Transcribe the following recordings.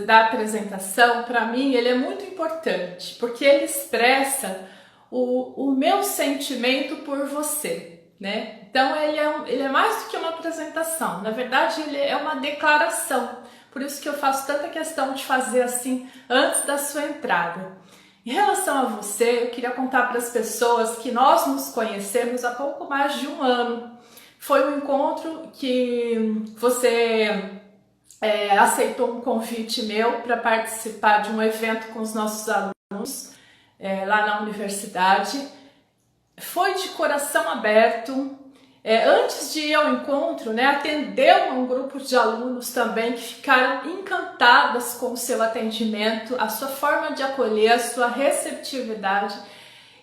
da apresentação, para mim, ele é muito importante, porque ele expressa o meu sentimento por você, né? Então, ele é mais do que uma apresentação. Na verdade, ele é uma declaração. Por isso que eu faço tanta questão de fazer assim, antes da sua entrada. Em relação a você, eu queria contar para as pessoas que nós nos conhecemos há pouco mais de um ano. Foi um encontro que você aceitou um convite meu para participar de um evento com os nossos alunos lá na universidade. Foi de coração aberto. Antes de ir ao encontro, né, atendeu um grupo de alunos também que ficaram encantadas com o seu atendimento, a sua forma de acolher, a sua receptividade.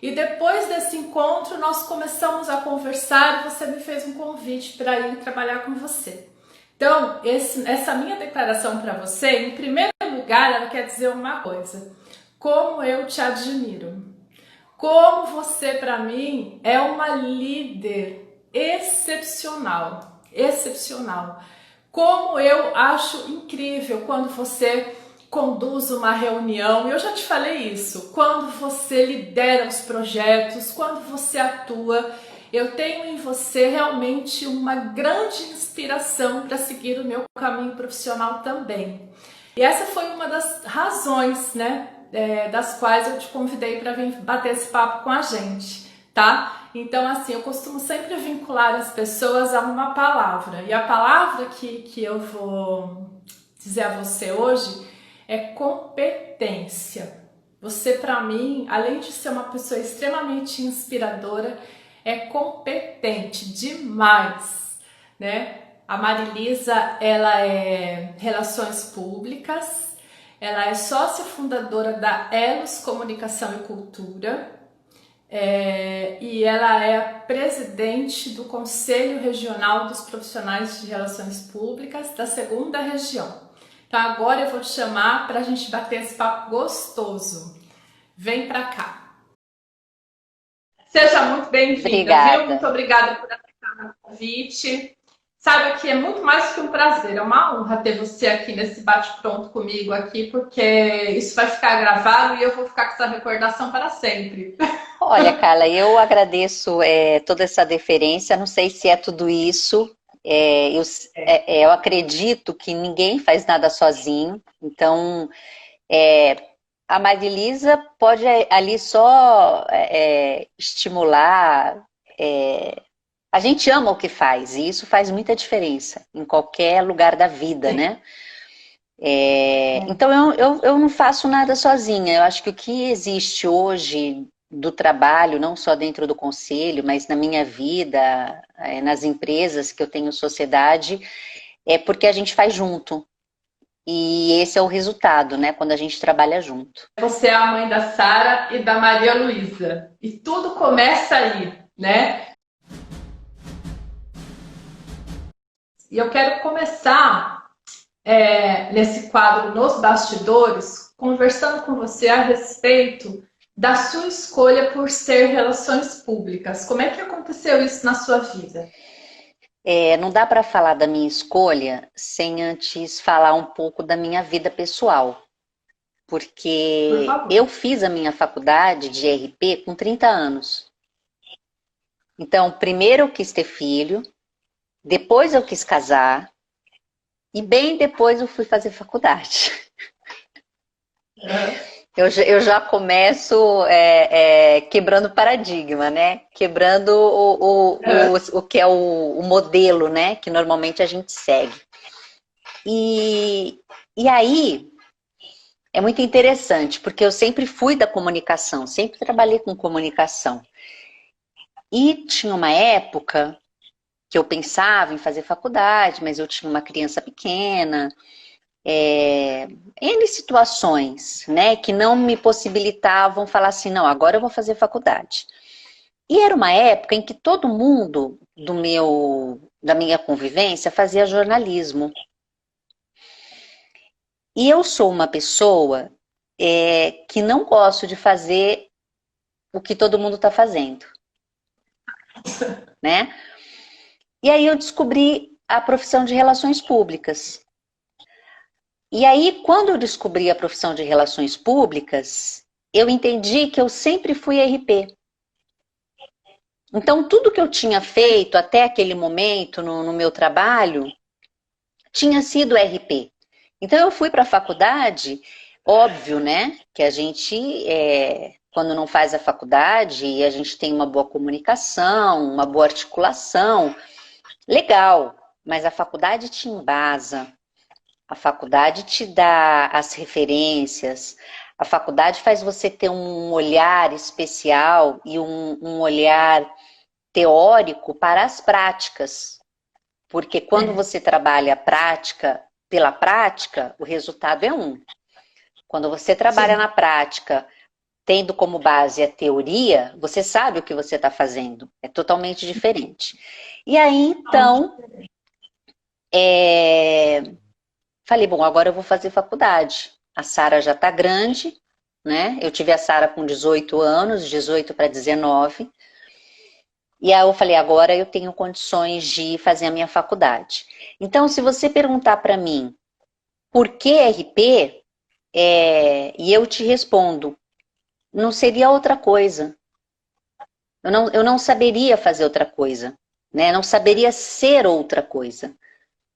E depois desse encontro, nós começamos a conversar e você me fez um convite para ir trabalhar com você. Então, essa minha declaração para você, em primeiro lugar, ela quer dizer uma coisa: como eu te admiro. Como você, para mim, é uma líder excepcional, excepcional. Como eu acho incrível quando você conduz uma reunião, eu já te falei isso, quando você lidera os projetos, quando você atua, eu tenho em você realmente uma grande inspiração para seguir o meu caminho profissional também. E essa foi uma das razões, né, das quais eu te convidei para vir bater esse papo com a gente, tá? Então, assim, eu costumo sempre vincular as pessoas a uma palavra. E a palavra que eu vou dizer a você hoje é competência. Você, para mim, além de ser uma pessoa extremamente inspiradora, é competente demais, né? A Marilisa, ela é Relações Públicas, ela é sócia fundadora da Elos Comunicação e Cultura, e ela é a presidente do Conselho Regional dos Profissionais de Relações Públicas da segunda região. Então agora eu vou te chamar para a gente bater esse papo gostoso. Vem para cá. Seja muito bem-vinda, viu? Muito Obrigada. obrigada por aceitar meu convite. Saiba que é muito mais que um prazer, é uma honra ter você aqui nesse bate-pronto comigo aqui, porque isso vai ficar gravado e eu vou ficar com essa recordação para sempre. Olha, Carla, eu agradeço toda essa deferência. Não sei se é tudo isso. Eu acredito que ninguém faz nada sozinho. Então, a Marilisa pode ali só estimular. A gente ama o que faz e isso faz muita diferença em qualquer lugar da vida, Sim. né? Então eu não faço nada sozinha. Eu acho que o que existe hoje do trabalho, não só dentro do conselho, mas na minha vida, nas empresas que eu tenho sociedade, é porque a gente faz junto. E esse é o resultado, né? Quando a gente trabalha junto. Você é a mãe da Sara e da Maria Luísa. E tudo começa aí, né? E eu quero começar nesse quadro Nos Bastidores, conversando com você a respeito da sua escolha por ser relações públicas. Como é que aconteceu isso na sua vida? Não dá para falar da minha escolha sem antes falar um pouco da minha vida pessoal. Por Porque favor. eu fiz a minha faculdade de RP com 30 anos. Então, primeiro eu quis ter filho, depois eu quis casar, e bem depois eu fui fazer faculdade. Eu já começo quebrando paradigma, né? Quebrando o que é o modelo, né? Que normalmente a gente segue. E aí é muito interessante, porque eu sempre fui da comunicação, sempre trabalhei com comunicação. E tinha uma época que eu pensava em fazer faculdade, mas eu tinha uma criança pequena, N situações, né, que não me possibilitavam falar assim, não, agora eu vou fazer faculdade. E era uma época em que todo mundo da minha convivência fazia jornalismo. E eu sou uma pessoa que não gosto de fazer o que todo mundo está fazendo, né? E aí eu descobri a profissão de relações públicas. E aí, quando eu descobri a profissão de relações públicas, eu entendi que eu sempre fui RP. Então, tudo que eu tinha feito até aquele momento no meu trabalho tinha sido RP. Então, eu fui para a faculdade, óbvio, né? Que a gente, quando não faz a faculdade, a gente tem uma boa comunicação, uma boa articulação, legal, mas a faculdade te embasa, a faculdade te dá as referências, a faculdade faz você ter um olhar especial e um olhar teórico para as práticas. Porque quando você trabalha a prática pela prática, o resultado é um. Quando você trabalha Sim. na prática, tendo como base a teoria, você sabe o que você está fazendo. É totalmente diferente. E aí, então, falei, bom, agora eu vou fazer faculdade. A Sara já está grande, né? Eu tive a Sara com 18 anos, 18 para 19. E aí eu falei, agora eu tenho condições de fazer a minha faculdade. Então, se você perguntar para mim, por que RP? E eu te respondo, não seria outra coisa. Eu não saberia fazer outra coisa, né? Não saberia ser outra coisa.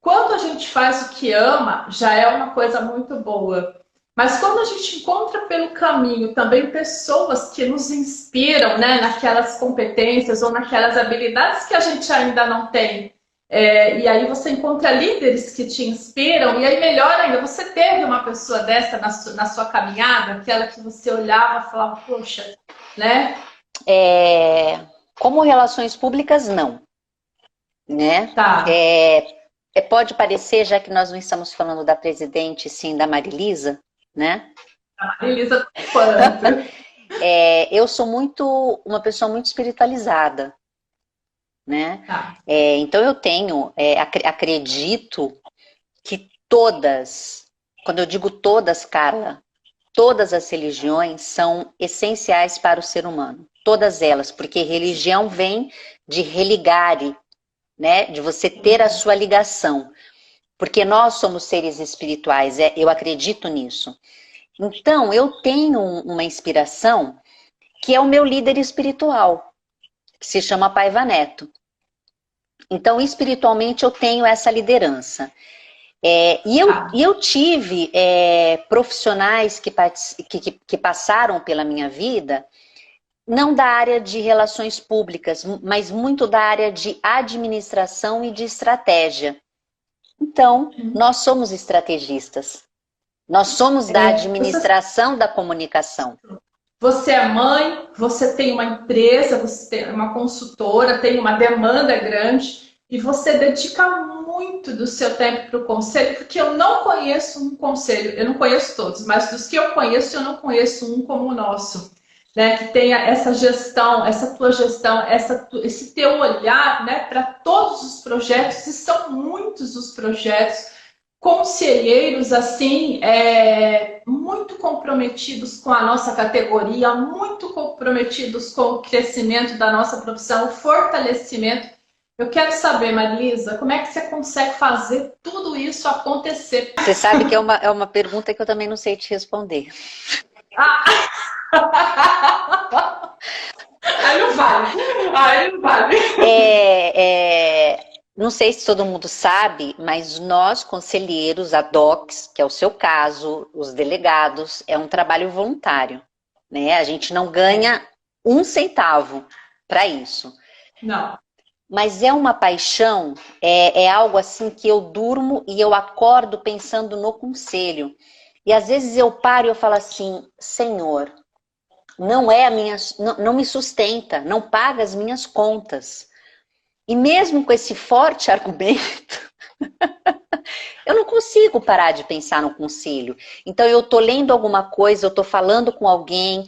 Quando a gente faz o que ama, já é uma coisa muito boa. Mas quando a gente encontra pelo caminho também pessoas que nos inspiram, né, naquelas competências ou naquelas habilidades que a gente ainda não tem, e aí você encontra líderes que te inspiram, e aí melhor ainda, você teve uma pessoa dessa na sua caminhada, aquela que você olhava e falava, poxa, né? Como relações públicas, não, né? Tá, Pode parecer, já que nós não estamos falando da presidente, sim, da Marilisa, né? Elisa, quanto? Eu sou uma pessoa muito espiritualizada, né? Tá. Então eu tenho, acredito que todas, quando eu digo todas, Carla, todas as religiões são essenciais para o ser humano. Todas elas, porque religião vem de religare, né? De você ter a sua ligação. Porque nós somos seres espirituais, eu acredito nisso. Então, eu tenho uma inspiração que é o meu líder espiritual, que se chama Paiva Neto. Então, espiritualmente, eu tenho essa liderança. E eu tive profissionais que passaram pela minha vida, não da área de relações públicas, mas muito da área de administração e de estratégia. Então, nós somos estrategistas. Nós somos da Você administração da comunicação. Você é mãe, você tem uma empresa, você tem uma consultora, tem uma demanda grande e você dedica muito do seu tempo para o conselho, porque eu não conheço um conselho, eu não conheço todos, mas dos que eu conheço, eu não conheço um como o nosso, né? Que tenha essa gestão, essa tua gestão, esse teu olhar, né, para todos os projetos, e são muitos os projetos conselheiros assim muito comprometidos com a nossa categoria, muito comprometidos com o crescimento da nossa profissão, o fortalecimento. Eu quero saber, Marilisa, como é que você consegue fazer tudo isso acontecer? Você sabe que é uma pergunta que eu também não sei te responder. Aí não vale. Aí não vale. Não sei se todo mundo sabe, mas nós, conselheiros, a DOCS, que é o seu caso, os delegados, é um trabalho voluntário, né? A gente não ganha um centavo para isso. Não. Mas é uma paixão, é algo assim que eu durmo e eu acordo pensando no conselho. E às vezes eu paro e eu falo assim, Senhor, não é a minha, não me sustenta, não paga as minhas contas. E mesmo com esse forte argumento, eu não consigo parar de pensar no conselho. Então eu tô lendo alguma coisa, eu tô falando com alguém,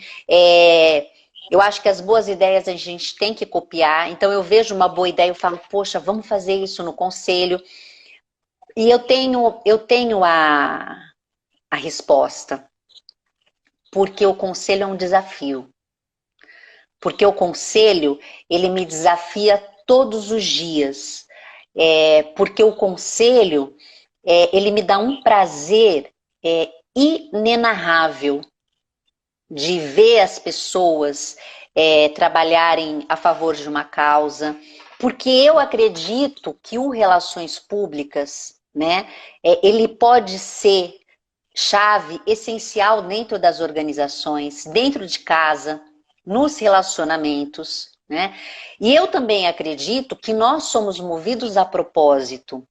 eu acho que as boas ideias a gente tem que copiar. Então eu vejo uma boa ideia, eu falo, poxa, vamos fazer isso no conselho. E eu tenho a resposta. Porque o conselho é um desafio. Porque o conselho, ele me desafia todos os dias. Porque o conselho, ele me dá um prazer inenarrável de ver as pessoas trabalharem a favor de uma causa, porque eu acredito que o relações públicas, né, ele pode ser chave essencial dentro das organizações, dentro de casa, nos relacionamentos, né? E eu também acredito que nós somos movidos a propósito.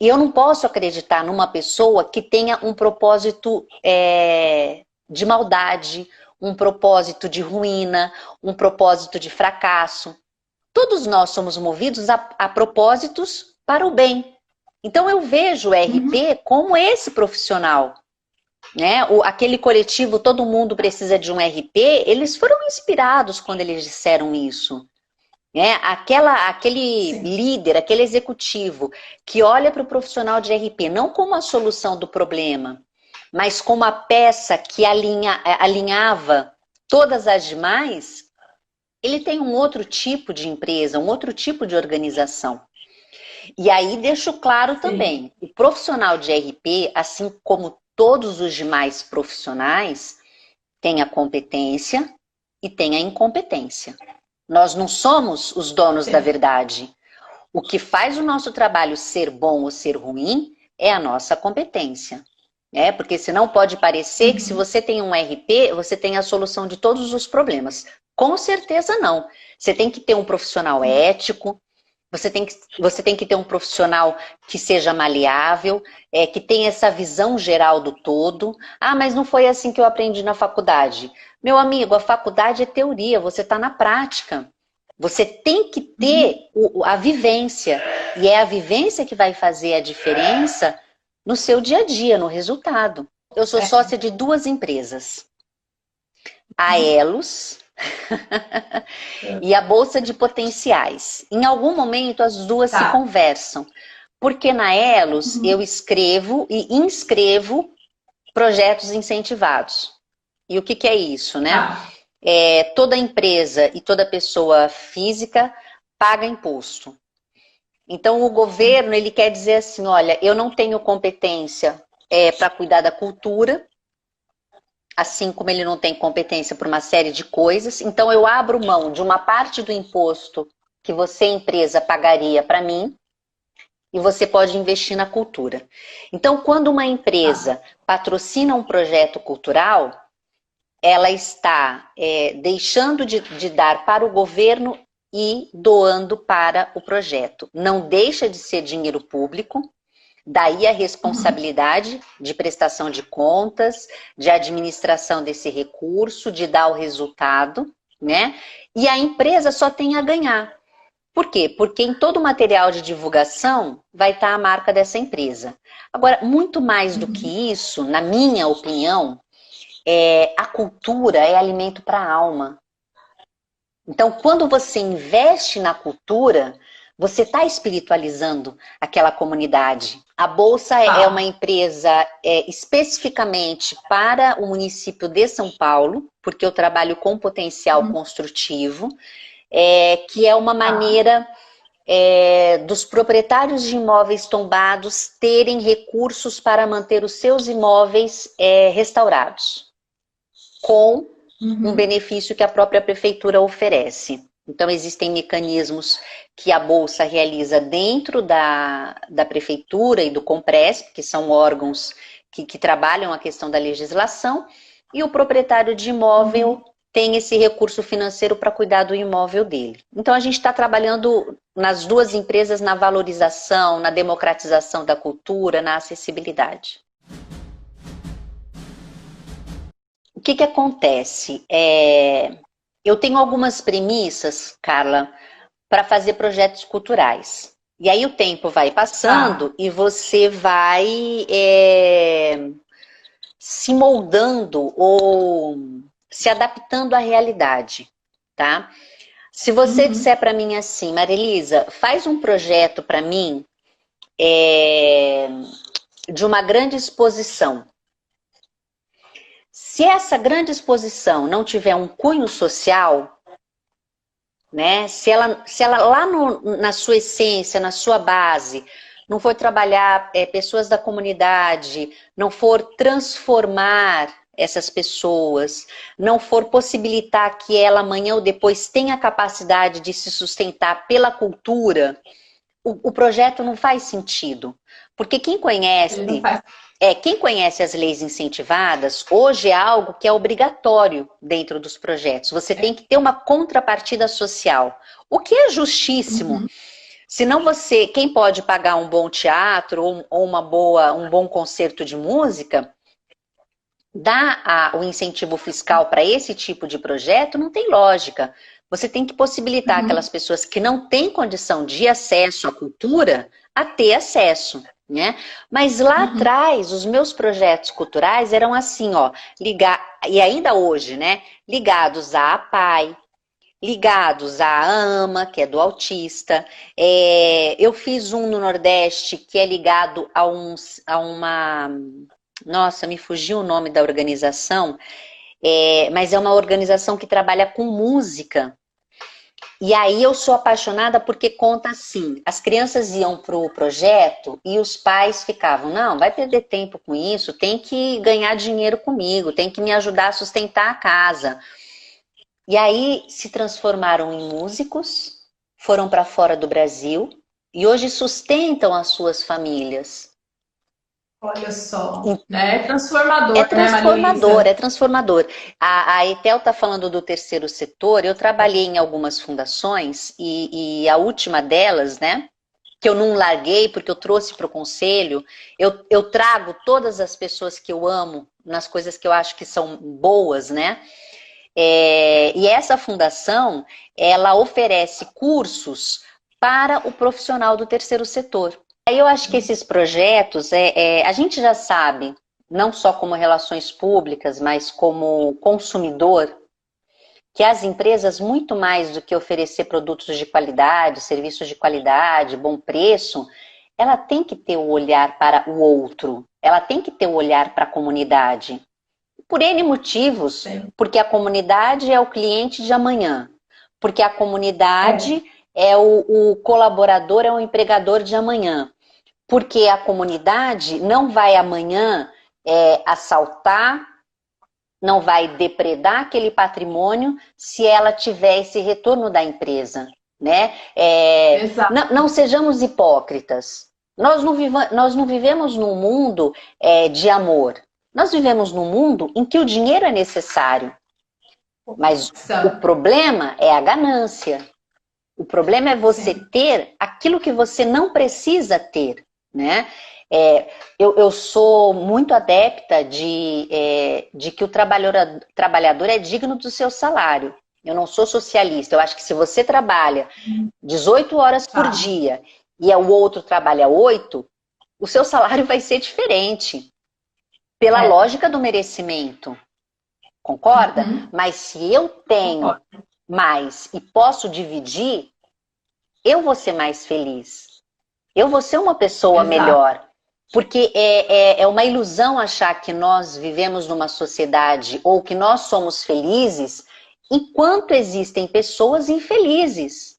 E eu não posso acreditar numa pessoa que tenha um propósito de maldade, um propósito de ruína, um propósito de fracasso. Todos nós somos movidos a propósitos para o bem. Então eu vejo o RP como esse profissional, né? Aquele coletivo, todo mundo precisa de um RP, eles foram inspirados quando eles disseram isso. Aquele Sim. líder, aquele executivo que olha para o profissional de RP não como a solução do problema, mas como a peça que alinhava todas as demais, ele tem um outro tipo de empresa, um outro tipo de organização. E aí deixo claro também, o profissional de RP, assim como todos os demais profissionais, tem a competência e tem a incompetência. Nós não somos os donos da verdade. O que faz o nosso trabalho ser bom ou ser ruim é a nossa competência. Porque senão pode parecer que se você tem um RP, você tem a solução de todos os problemas. Com certeza não. Você tem que ter um profissional ético, você tem que ter um profissional que seja maleável, que tenha essa visão geral do todo. Ah, mas não foi assim que eu aprendi na faculdade. Meu amigo, a faculdade é teoria, você está na prática. Você tem que ter a vivência. E é a vivência que vai fazer a diferença no seu dia a dia, no resultado. Eu sou sócia de 2 empresas. A Elos e a Bolsa de Potenciais. Em algum momento as duas se conversam. Porque na Elos eu escrevo e inscrevo projetos incentivados. E o que é isso, né? Toda empresa e toda pessoa física paga imposto. Então o governo ele quer dizer assim, olha, eu não tenho competência para cuidar da cultura, assim como ele não tem competência para uma série de coisas, então eu abro mão de uma parte do imposto que você, empresa, pagaria para mim, e você pode investir na cultura. Então, quando uma empresa patrocina um projeto cultural, ela está deixando de dar para o governo e doando para o projeto. Não deixa de ser dinheiro público, daí a responsabilidade de prestação de contas, de administração desse recurso, de dar o resultado, né? E a empresa só tem a ganhar. Por quê? Porque em todo o material de divulgação vai estar a marca dessa empresa. Agora, muito mais do que isso, na minha opinião, a cultura é alimento para a alma. Então, quando você investe na cultura, você está espiritualizando aquela comunidade. A Bolsa é uma empresa especificamente para o município de São Paulo, porque eu trabalho com potencial construtivo, que é uma maneira dos proprietários de imóveis tombados terem recursos para manter os seus imóveis restaurados, com um benefício que a própria prefeitura oferece. Então, existem mecanismos que a Bolsa realiza dentro da prefeitura e do Compresp, que são órgãos que trabalham a questão da legislação, e o proprietário de imóvel tem esse recurso financeiro para cuidar do imóvel dele. Então, a gente está trabalhando nas 2 empresas na valorização, na democratização da cultura, na acessibilidade. O que acontece? Eu tenho algumas premissas, Carla, para fazer projetos culturais. E aí o tempo vai passando e você vai se moldando ou se adaptando à realidade, tá? Se você disser para mim assim, Marilisa, faz um projeto para mim de uma grande exposição. Se essa grande exposição não tiver um cunho social, né? Se ela lá na sua essência, na sua base, não for trabalhar pessoas da comunidade, não for transformar essas pessoas, não for possibilitar que ela amanhã ou depois tenha a capacidade de se sustentar pela cultura, o projeto não faz sentido. Porque Ele não faz. quem conhece as leis incentivadas, hoje é algo que é obrigatório dentro dos projetos. Você tem que ter uma contrapartida social, o que é justíssimo. Uhum. Senão quem pode pagar um bom teatro ou um bom concerto de música, dar o incentivo fiscal para esse tipo de projeto não tem lógica. Você tem que possibilitar aquelas pessoas que não têm condição de acesso à cultura a ter acesso, né? Mas lá atrás, os meus projetos culturais eram assim, ó, e ainda hoje, né? Ligados à APAE, ligados à AMA, que é do autista. Eu fiz um no Nordeste que é ligado a uma... Nossa, me fugiu o nome da organização, mas é uma organização que trabalha com música. E aí eu sou apaixonada porque conta assim, as crianças iam para o projeto e os pais ficavam, não, vai perder tempo com isso, tem que ganhar dinheiro comigo, tem que me ajudar a sustentar a casa. E aí se transformaram em músicos, foram para fora do Brasil e hoje sustentam as suas famílias. Olha só, né? É transformador, É né, transformador, Marilisa? é transformador. A Etel está falando do terceiro setor, eu trabalhei em algumas fundações e a última delas, né, que eu não larguei porque eu trouxe para o conselho, eu trago todas as pessoas que eu amo nas coisas que eu acho que são boas, né? E essa fundação, ela oferece cursos para o profissional do terceiro setor. Aí eu acho que esses projetos, a gente já sabe, não só como relações públicas, mas como consumidor, que as empresas, muito mais do que oferecer produtos de qualidade, serviços de qualidade, bom preço, ela tem que ter o olhar para o outro, ela tem que ter o olhar para a comunidade. Por N motivos, porque a comunidade é o cliente de amanhã, porque a comunidade é o colaborador, é o empregador de amanhã, porque a comunidade não vai amanhã assaltar, não vai depredar aquele patrimônio se ela tiver esse retorno da empresa, né? Não sejamos hipócritas. Nós não vivemos num mundo de amor. Nós vivemos num mundo em que o dinheiro é necessário. Mas o problema é a ganância. O problema é você ter aquilo que você não precisa ter, né? Eu sou muito adepta de que o trabalhador é digno do seu salário. Eu não sou socialista. Eu acho que se você trabalha 18 horas por dia e o outro trabalha 8, o seu salário vai ser diferente. Pela lógica do merecimento. Concorda? Mas se eu tenho mais e posso dividir, eu vou ser mais feliz. Eu vou ser uma pessoa melhor. Porque é uma ilusão achar que nós vivemos numa sociedade ou que nós somos felizes enquanto existem pessoas infelizes.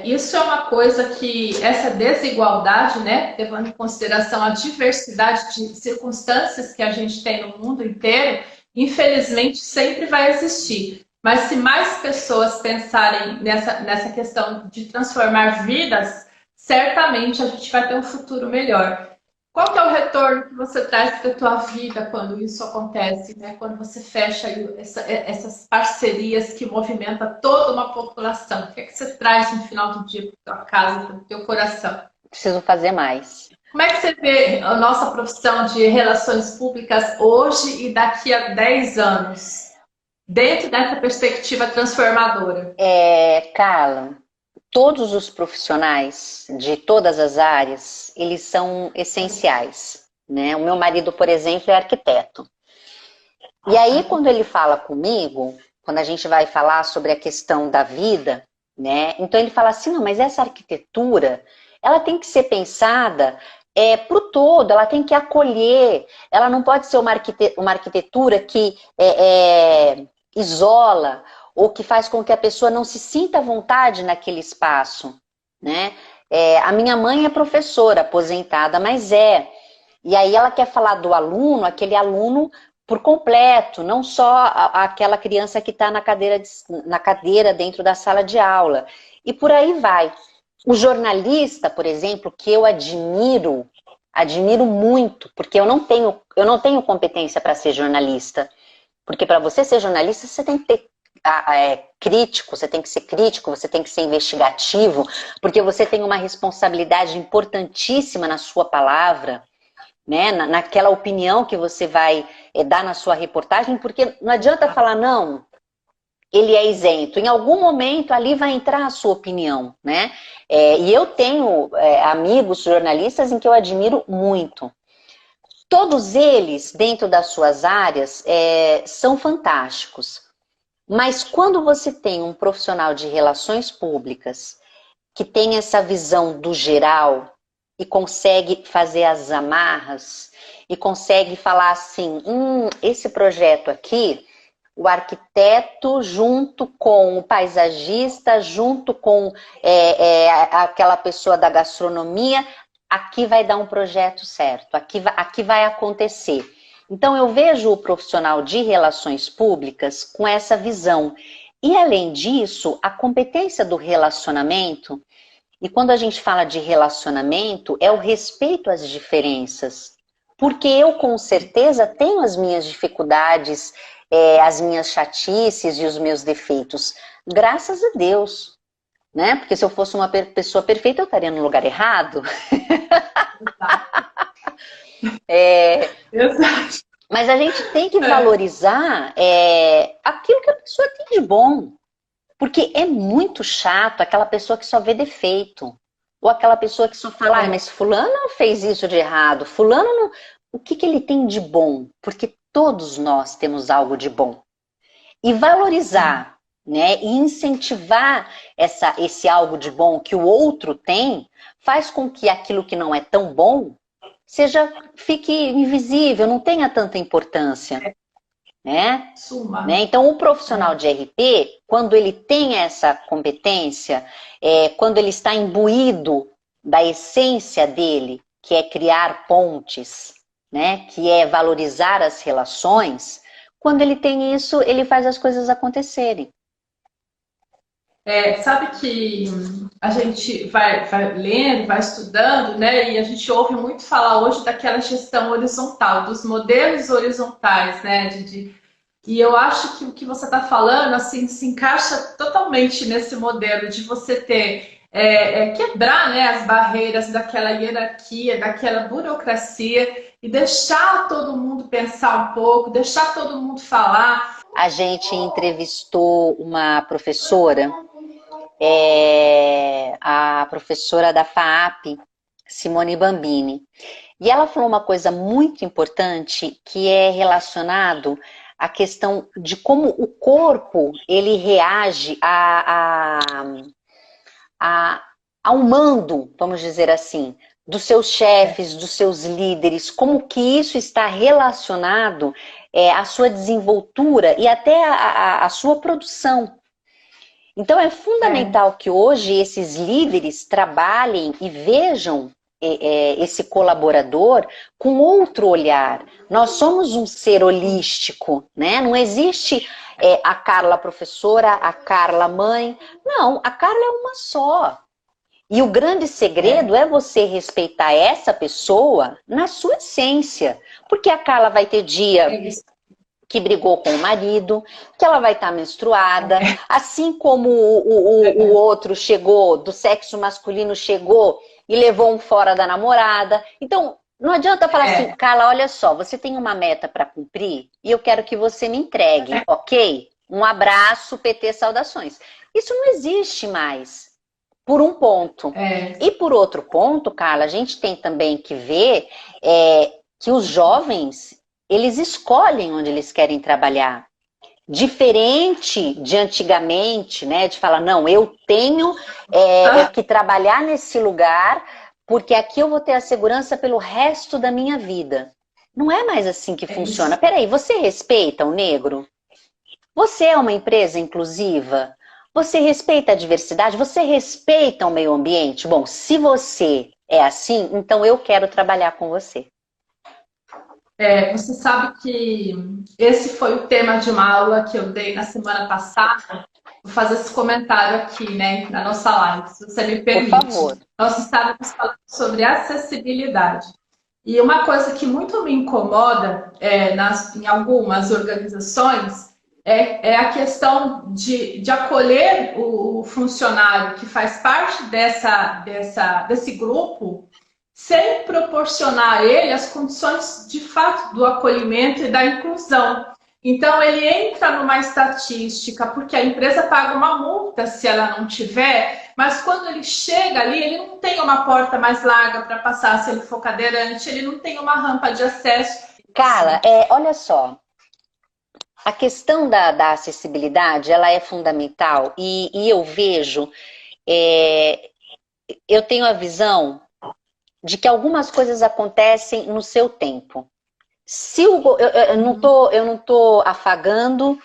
Isso é uma coisa que essa desigualdade, né, levando em consideração a diversidade de circunstâncias que a gente tem no mundo inteiro, infelizmente sempre vai existir. Mas se mais pessoas pensarem nessa questão de transformar vidas, certamente a gente vai ter um futuro melhor. Qual que é o retorno que você traz para a tua vida quando isso acontece, né? Quando você fecha essas parcerias que movimentam toda uma população? O que é que você traz no final do dia para tua casa, para o teu coração? Preciso fazer mais. Como é que você vê a nossa profissão de relações públicas hoje e daqui a 10 anos? Dentro dessa perspectiva transformadora. Carla, todos os profissionais de todas as áreas, eles são essenciais, né? O meu marido, por exemplo, é arquiteto. E aí, quando ele fala comigo, quando a gente vai falar sobre a questão da vida, né? Então ele fala assim, não, mas essa arquitetura, ela tem que ser pensada para o todo, ela tem que acolher, ela não pode ser uma arquitetura que isola ou que faz com que a pessoa não se sinta à vontade naquele espaço, né? A minha mãe é professora, aposentada, mas é. E aí ela quer falar do aluno, aquele aluno por completo, não só aquela criança que está na cadeira dentro da sala de aula. E por aí vai. O jornalista, por exemplo, que eu admiro muito, porque eu não tenho competência para ser jornalista. Porque para você ser jornalista, você tem que ter crítico, você tem que ser crítico, você tem que ser investigativo, porque você tem uma responsabilidade importantíssima na sua palavra, né? Naquela opinião que você vai dar na sua reportagem, porque não adianta falar, não, ele é isento. Em algum momento ali vai entrar a sua opinião, né? E eu tenho amigos jornalistas em que eu admiro muito. Todos eles, dentro das suas áreas, são fantásticos. Mas quando você tem um profissional de relações públicas que tem essa visão do geral e consegue fazer as amarras e consegue falar assim, esse projeto aqui, o arquiteto junto com o paisagista, junto com aquela pessoa da gastronomia, aqui vai dar um projeto certo, aqui vai acontecer. Então eu vejo o profissional de relações públicas com essa visão. E além disso, a competência do relacionamento, e quando a gente fala de relacionamento, é o respeito às diferenças. Porque eu com certeza tenho as minhas dificuldades, as minhas chatices e os meus defeitos. Graças a Deus. Né? Porque se eu fosse uma pessoa perfeita, eu estaria no lugar errado. Exato. Mas a gente tem que valorizar aquilo que a pessoa tem de bom. Porque é muito chato aquela pessoa que só vê defeito. Ou aquela pessoa que só fala, mas fulano fez isso de errado. Fulano não... O que ele tem de bom? Porque todos nós temos algo de bom. E valorizar, né? E incentivar esse algo de bom que o outro tem, faz com que aquilo que não é tão bom fique invisível, não tenha tanta importância. Né? Então, o profissional de RP, quando ele tem essa competência, quando ele está imbuído da essência dele, que é criar pontes, né? Que é valorizar as relações, quando ele tem isso, ele faz as coisas acontecerem. Sabe que a gente vai lendo, vai estudando, né? E a gente ouve muito falar hoje daquela gestão horizontal, dos modelos horizontais, né? E eu acho que o que você está falando assim, se encaixa totalmente nesse modelo de você ter quebrar, né, as barreiras daquela hierarquia, daquela burocracia e deixar todo mundo pensar um pouco, deixar todo mundo falar. A gente entrevistou uma professora, a professora da FAAP, Simone Bambini, e ela falou uma coisa muito importante que é relacionado à questão de como o corpo ele reage ao mando, vamos dizer assim, dos seus chefes, dos seus líderes, como que isso está relacionado à sua desenvoltura e até à sua produção. Então é fundamental que hoje esses líderes trabalhem e vejam esse colaborador com outro olhar. Nós somos um ser holístico, né? Não existe a Carla professora, a Carla mãe. Não, a Carla é uma só. E o grande segredo é você respeitar essa pessoa na sua essência. Porque a Carla vai ter dia que brigou com o marido, que ela vai estar menstruada, assim como o outro chegou, do sexo masculino chegou e levou um fora da namorada. Então, não adianta falar assim, Carla, olha só, você tem uma meta para cumprir e eu quero que você me entregue, ok? Um abraço, PT, saudações. Isso não existe mais. Por um ponto. E por outro ponto, Carla, a gente tem também que ver que os jovens, eles escolhem onde eles querem trabalhar. Diferente de antigamente, né? De falar, não, eu tenho que trabalhar nesse lugar, porque aqui eu vou ter a segurança pelo resto da minha vida. Não é mais assim que funciona. Peraí, você respeita o negro? Você é uma empresa inclusiva? Você respeita a diversidade? Você respeita o meio ambiente? Bom, se você é assim, então eu quero trabalhar com você. Você sabe que esse foi o tema de uma aula que eu dei na semana passada. Vou fazer esse comentário aqui, né, na nossa live, se você me Por favor. permite. Nós estávamos falando sobre acessibilidade. E uma coisa que muito me incomoda em algumas organizações é a questão de acolher o funcionário que faz parte desse grupo sem proporcionar a ele as condições de fato do acolhimento e da inclusão. Então, ele entra numa estatística, porque a empresa paga uma multa se ela não tiver, mas quando ele chega ali, ele não tem uma porta mais larga para passar se ele for cadeirante, ele não tem uma rampa de acesso. Carla, olha só, a questão da acessibilidade, ela é fundamental e eu vejo, eu tenho a visão de que algumas coisas acontecem no seu tempo. Se eu não tô afagando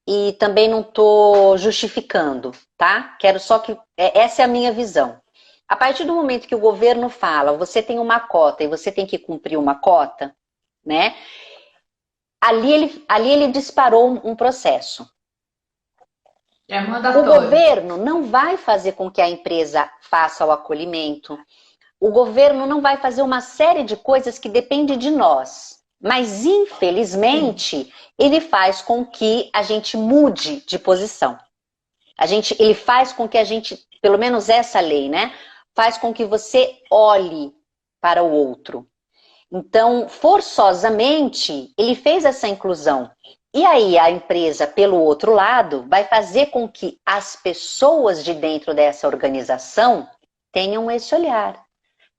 e também não tô justificando, tá? Quero só que essa é a minha visão. A partir do momento que o governo fala, você tem uma cota e você tem que cumprir uma cota, né? Ali ele disparou um processo. É mandatório. O governo não vai fazer com que a empresa faça o acolhimento. O governo não vai fazer uma série de coisas que depende de nós. Mas, infelizmente, ele faz com que a gente mude de posição. Ele faz com que a gente, pelo menos essa lei, né? Faz com que você olhe para o outro. Então, forçosamente, ele fez essa inclusão. E aí a empresa, pelo outro lado, vai fazer com que as pessoas de dentro dessa organização tenham esse olhar.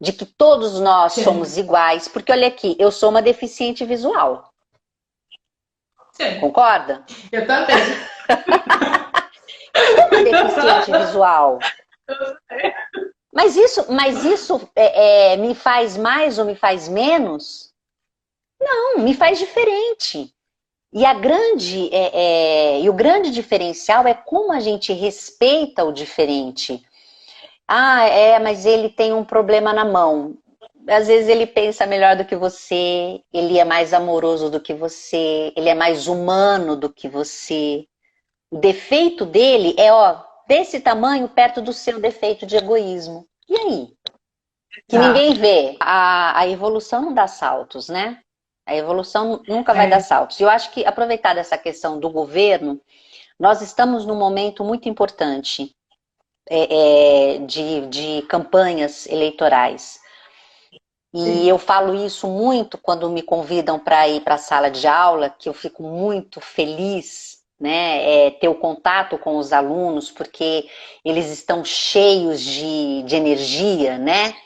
De que todos nós somos iguais. Porque olha aqui, eu sou uma deficiente visual. Sim. Concorda? Eu também. Eu sou uma deficiente visual. Mas isso me faz mais ou me faz menos? Não, me faz diferente. E o grande diferencial é como a gente respeita o diferente. Mas ele tem um problema na mão. Às vezes ele pensa melhor do que você, ele é mais amoroso do que você, ele é mais humano do que você. O defeito dele é, desse tamanho perto do seu defeito de egoísmo. E aí? Que ninguém vê. A evolução não dá saltos, né? A evolução nunca vai dar saltos. E eu acho que, aproveitar essa questão do governo, nós estamos num momento muito importante de campanhas eleitorais. E eu falo isso muito quando me convidam para ir para a sala de aula, que eu fico muito feliz, né, ter o contato com os alunos, porque eles estão cheios de energia, né?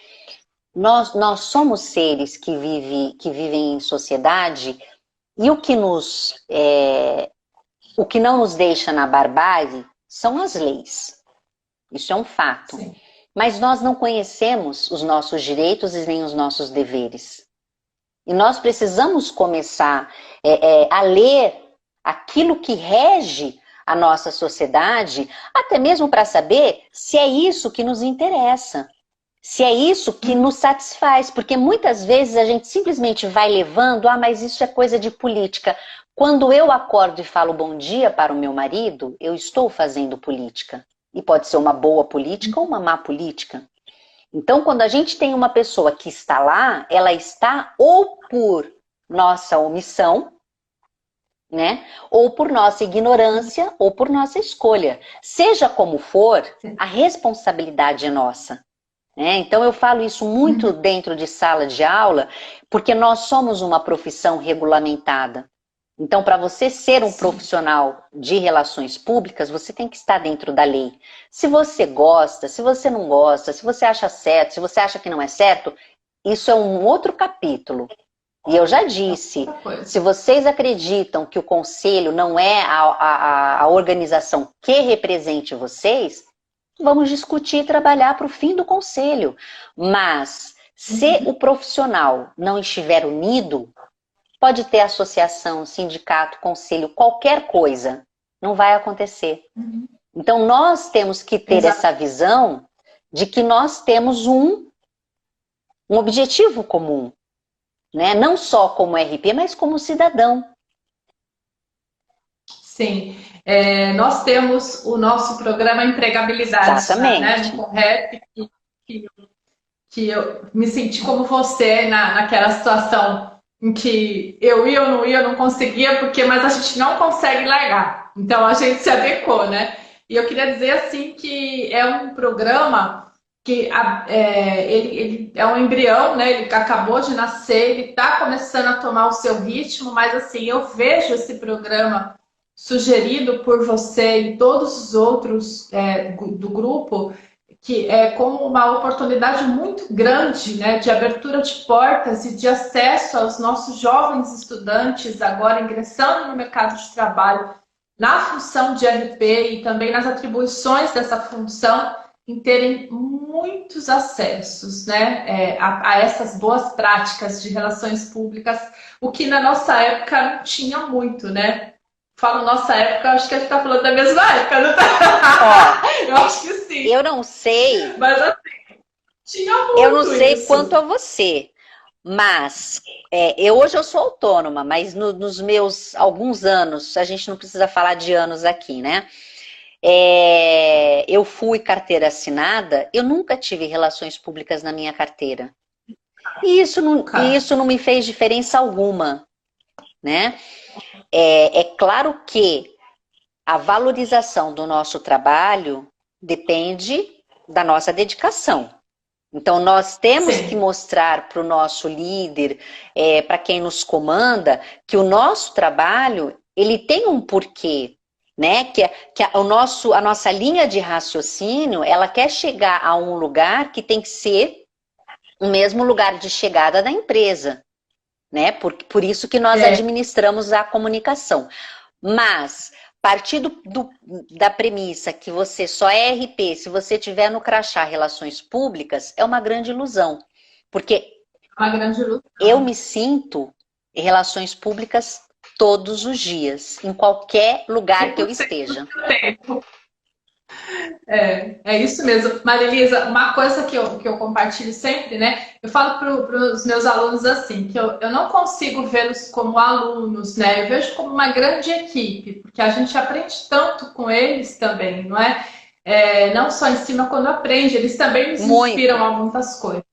Nós somos seres que vivem em sociedade, e o que não nos deixa na barbárie são as leis. Isso é um fato. Sim. Mas nós não conhecemos os nossos direitos e nem os nossos deveres. E nós precisamos começar a ler aquilo que rege a nossa sociedade, até mesmo para saber se é isso que nos interessa, se é isso que nos satisfaz, porque muitas vezes a gente simplesmente vai levando, mas isso é coisa de política. Quando eu acordo e falo bom dia para o meu marido, eu estou fazendo política. E pode ser uma boa política ou uma má política. Então, quando a gente tem uma pessoa que está lá, ela está ou por nossa omissão, né? Ou por nossa ignorância, ou por nossa escolha. Seja como for, a responsabilidade é nossa. Né? Então, eu falo isso muito dentro de sala de aula, porque nós somos uma profissão regulamentada. Então, para você ser um profissional de relações públicas, você tem que estar dentro da lei. Se você gosta, se você não gosta, se você acha certo, se você acha que não é certo, isso é um outro capítulo. E eu já disse, se vocês acreditam que o conselho não é a organização que represente vocês, vamos discutir e trabalhar para o fim do conselho. Mas, se o profissional não estiver unido, pode ter associação, sindicato, conselho, qualquer coisa. Não vai acontecer. Então, nós temos que ter essa visão de que nós temos um objetivo comum, né? Não só como RP, mas como cidadão. Sim. Nós temos o nosso programa Empregabilidade, né, Exatamente. no Correp, que, que eu me senti como você naquela situação em que eu ia ou não ia, eu não conseguia, mas a gente não consegue largar. Então a gente se adequou, né? E eu queria dizer assim que é um programa que ele é um embrião, né? Ele acabou de nascer, ele está começando a tomar o seu ritmo, mas assim, eu vejo esse programa sugerido por você e todos os outros do grupo que é como uma oportunidade muito grande, né, de abertura de portas e de acesso aos nossos jovens estudantes agora ingressando no mercado de trabalho na função de RP e também nas atribuições dessa função, em terem muitos acessos, né, a essas boas práticas de relações públicas, o que na nossa época não tinha muito, né? Falo nossa época, acho que a gente está falando da mesma época, não tá? Eu acho que sim. Eu não sei. Mas assim, tinha muito Eu não sei isso. quanto a você, mas hoje eu sou autônoma, mas nos meus alguns anos, a gente não precisa falar de anos aqui, né? Eu fui carteira assinada, eu nunca tive relações públicas na minha carteira. E isso não me fez diferença alguma, né? É claro que a valorização do nosso trabalho depende da nossa dedicação. Então, nós temos que mostrar para o nosso líder, para quem nos comanda, que o nosso trabalho, ele tem um porquê, né? Que a nossa linha de raciocínio, ela quer chegar a um lugar que tem que ser o mesmo lugar de chegada da empresa, né? Por isso que nós administramos a comunicação. Mas partir da premissa que você só é RP se você tiver no crachá Relações Públicas é uma grande ilusão. Porque eu me sinto em Relações Públicas todos os dias, em qualquer lugar que eu esteja. É isso mesmo. Marilisa, uma coisa que eu compartilho sempre, né? Eu falo para os meus alunos assim, que eu não consigo vê-los como alunos, né? Eu vejo como uma grande equipe, porque a gente aprende tanto com eles também, não é? Não só ensina quando aprende, eles também nos inspiram a muitas coisas.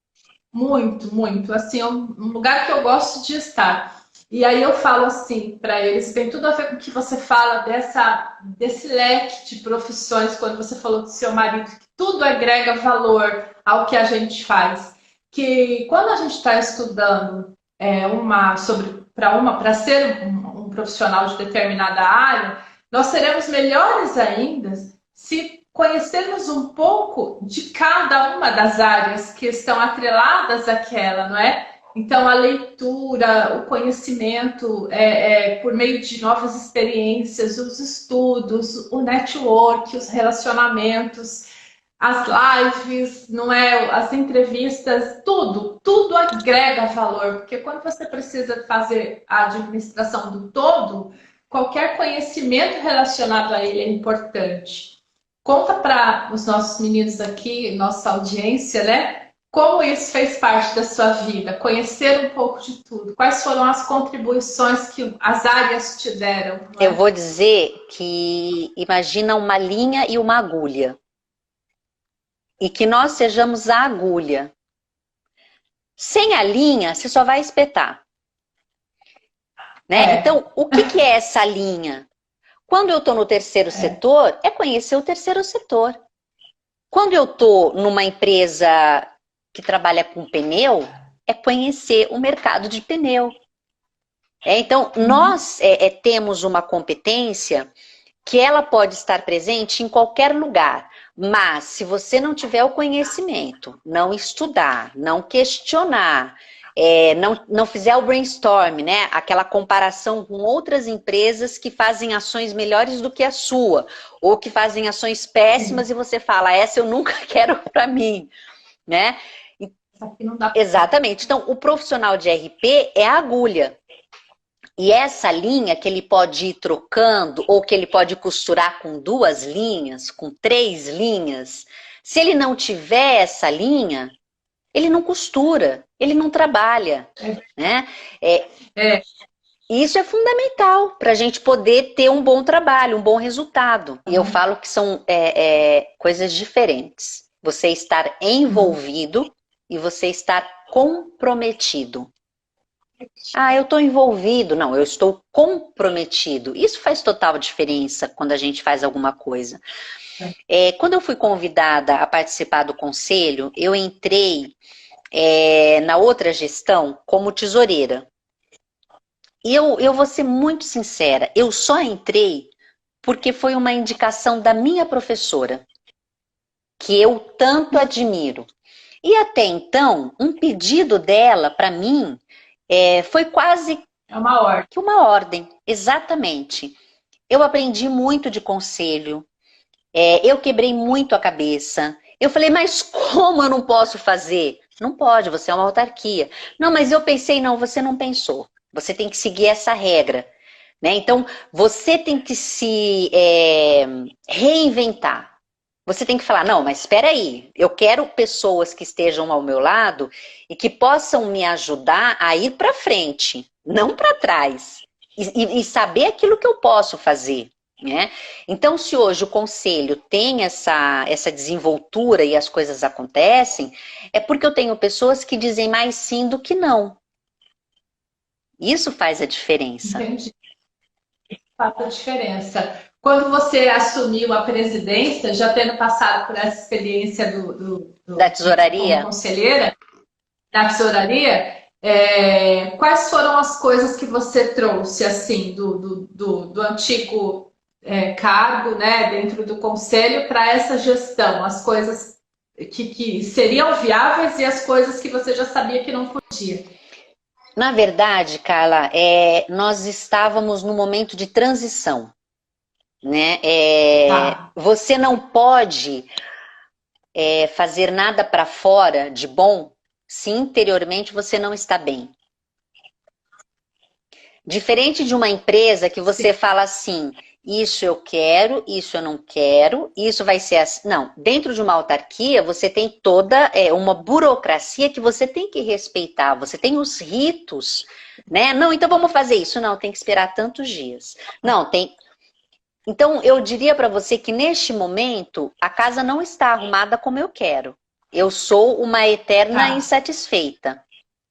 Muito, muito. Assim, é um lugar que eu gosto de estar. E aí eu falo assim para eles, tem tudo a ver com o que você fala desse leque de profissões, quando você falou do seu marido, que tudo agrega valor ao que a gente faz. Que quando a gente está estudando para ser um profissional de determinada área, nós seremos melhores ainda se conhecermos um pouco de cada uma das áreas que estão atreladas àquela, não é? Então, a leitura, o conhecimento por meio de novas experiências, os estudos, o network, os relacionamentos, as lives, não é? As entrevistas, tudo agrega valor, porque quando você precisa fazer a administração do todo, qualquer conhecimento relacionado a ele é importante. Conta para os nossos meninos aqui, nossa audiência, né? Como isso fez parte da sua vida? Conhecer um pouco de tudo. Quais foram as contribuições que as áreas te deram? Eu vou dizer que imagina uma linha e uma agulha. E que nós sejamos a agulha. Sem a linha, você só vai espetar. Né? Então, o que é essa linha? Quando eu estou no terceiro setor, é conhecer o terceiro setor. Quando eu estou numa empresa que trabalha com pneu, é conhecer o mercado de pneu. Então, nós temos uma competência que ela pode estar presente em qualquer lugar. Mas, se você não tiver o conhecimento, não estudar, não questionar, não fizer o brainstorm, né? Aquela comparação com outras empresas que fazem ações melhores do que a sua, ou que fazem ações péssimas e você fala, essa eu nunca quero para mim, né? Não dá. Exatamente. Então, o profissional de RP é a agulha. E essa linha que ele pode ir trocando, ou que ele pode costurar com 2 linhas, com 3 linhas, se ele não tiver essa linha, ele não costura, ele não trabalha, né? É, Isso é fundamental para a gente poder ter um bom trabalho, um bom resultado. E eu falo que são coisas diferentes. Você estar envolvido e você estar comprometido. Ah, eu estou envolvido. Não, eu estou comprometido. Isso faz total diferença quando a gente faz alguma coisa. Quando eu fui convidada a participar do conselho, eu entrei na outra gestão como tesoureira. E eu vou ser muito sincera, eu só entrei porque foi uma indicação da minha professora, que eu tanto admiro. E até então, um pedido dela para mim foi quase uma ordem. que uma ordem, exatamente. Eu aprendi muito de conselho, eu quebrei muito a cabeça. Eu falei, mas como eu não posso fazer? Não pode, você é uma autarquia. Não, mas eu pensei, não, você não pensou. Você tem que seguir essa regra, né? Então, você tem que se reinventar. Você tem que falar, não, mas espera aí, eu quero pessoas que estejam ao meu lado e que possam me ajudar a ir para frente, não para trás. E saber aquilo que eu posso fazer, né? Então, se hoje o conselho tem essa desenvoltura e as coisas acontecem, é porque eu tenho pessoas que dizem mais sim do que não. Isso faz a diferença. Entendi. Faz a diferença. Quando você assumiu a presidência, já tendo passado por essa experiência Da tesouraria? como conselheira, da tesouraria, quais foram as coisas que você trouxe assim do antigo cargo, né, dentro do conselho para essa gestão? As coisas que seriam viáveis e as coisas que você já sabia que não podia. Na verdade, Carla, nós estávamos num momento de transição, né? Tá. Você não pode fazer nada para fora de bom se interiormente você não está bem. Diferente de uma empresa que você fala assim, isso eu quero, isso eu não quero, isso vai ser assim. Não, dentro de uma autarquia você tem toda uma burocracia que você tem que respeitar, você tem os ritos, né? Não, então vamos fazer isso. Não, tem que esperar tantos dias. Não, tem... Então eu diria para você que neste momento a casa não está arrumada como eu quero. Eu sou uma eterna insatisfeita.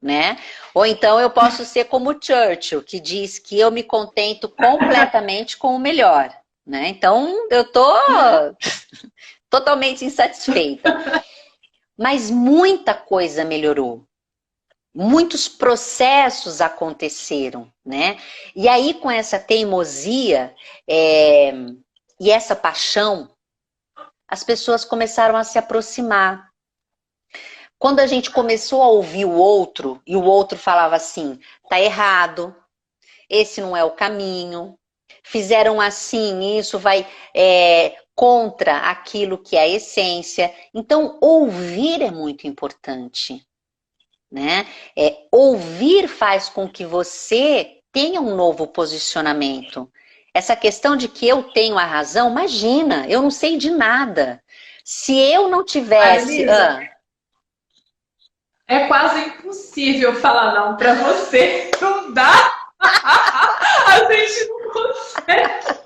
Né? Ou então eu posso ser como Churchill, que diz que eu me contento completamente com o melhor, né? Então eu tô totalmente insatisfeita. Mas muita coisa melhorou. Muitos processos aconteceram, né? E aí com essa teimosia e essa paixão, as pessoas começaram a se aproximar. Quando a gente começou a ouvir o outro, e o outro falava assim, tá errado, esse não é o caminho, fizeram assim, isso vai contra aquilo que é a essência. Então, ouvir é muito importante, né? Ouvir faz com que você tenha um novo posicionamento. Essa questão de que eu tenho a razão, imagina, eu não sei de nada. Se eu não tivesse... É quase impossível falar não para você. Não dá. A gente não consegue.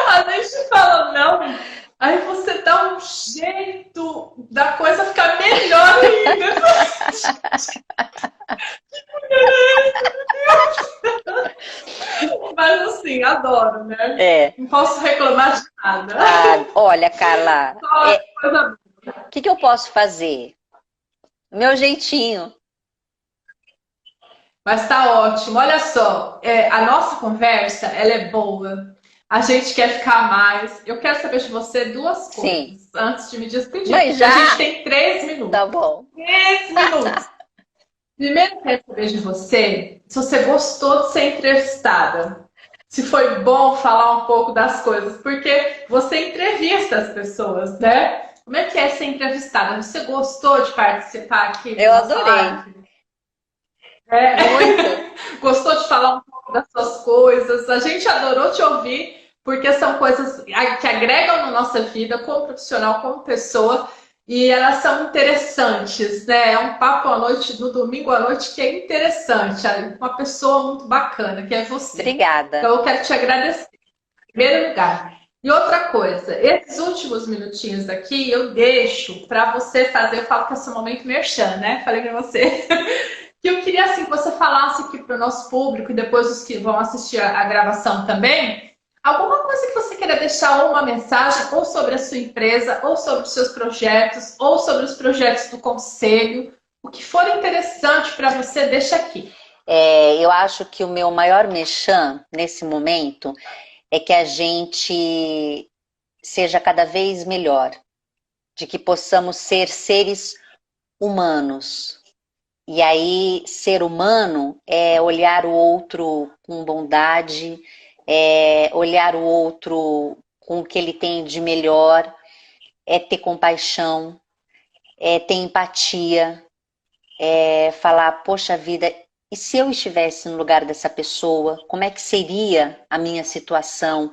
A gente fala não. Aí você dá um jeito da coisa ficar melhor ainda. Mas assim, adoro, né? Não posso reclamar de nada. Olha, Carla, o que eu posso fazer? Meu jeitinho. Mas tá ótimo. Olha só, a nossa conversa, ela é boa. A gente quer ficar mais. Eu quero saber de você 2 coisas antes de me despedir. Mas já... A gente tem 3 minutos. Tá bom. 3 minutos. Primeiro, eu quero saber de você se você gostou de ser entrevistada. Se foi bom falar um pouco das coisas. Porque você entrevista as pessoas, né? Como é que é ser entrevistada? Você gostou de participar aqui? Eu adorei. Muito. Gostou de falar um pouco das suas coisas? A gente adorou te ouvir, porque são coisas que agregam na nossa vida, como profissional, como pessoa, e elas são interessantes, né? É um papo à noite, no domingo à noite, que é interessante. Uma pessoa muito bacana, que é você. Obrigada. Então, eu quero te agradecer, em primeiro lugar. E outra coisa, esses últimos minutinhos aqui eu deixo para você fazer, eu falo que é seu momento merchan, né? Falei para você. Que eu queria assim, que você falasse aqui para o nosso público e depois os que vão assistir a gravação também, alguma coisa que você queira deixar, ou uma mensagem, ou sobre a sua empresa, ou sobre os seus projetos, ou sobre os projetos do conselho. O que for interessante para você, deixa aqui. Eu acho que o meu maior mexã nesse momento é que a gente seja cada vez melhor, de que possamos ser seres humanos. E aí, ser humano é olhar o outro com bondade, é olhar o outro com o que ele tem de melhor, é ter compaixão, é ter empatia, é falar, poxa vida, e se eu estivesse no lugar dessa pessoa, como é que seria a minha situação?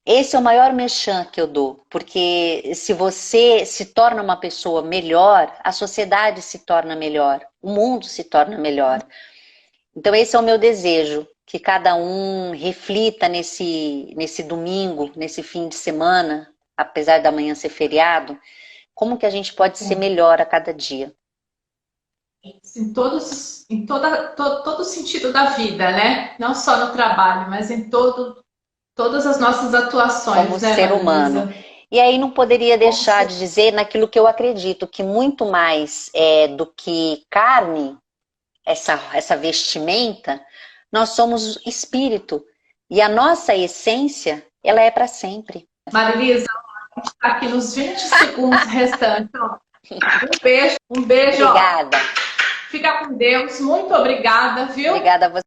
Esse é o maior merchan que eu dou, porque se você se torna uma pessoa melhor, a sociedade se torna melhor, o mundo se torna melhor. Então esse é o meu desejo, que cada um reflita nesse domingo, nesse fim de semana, apesar da manhã ser feriado, como que a gente pode ser melhor a cada dia. Todo o sentido da vida, né? Não só no trabalho, mas em todas as nossas atuações, Como né, ser humano. Marilisa? E aí não poderia Como deixar ser... de dizer naquilo que eu acredito, que muito mais do que carne, essa vestimenta, nós somos espírito. E a nossa essência, ela é para sempre. Marilisa, aqui nos 20 segundos restantes. Ó. Um beijo, Obrigada. ó. Fica com Deus. Muito obrigada, viu? Obrigada a você.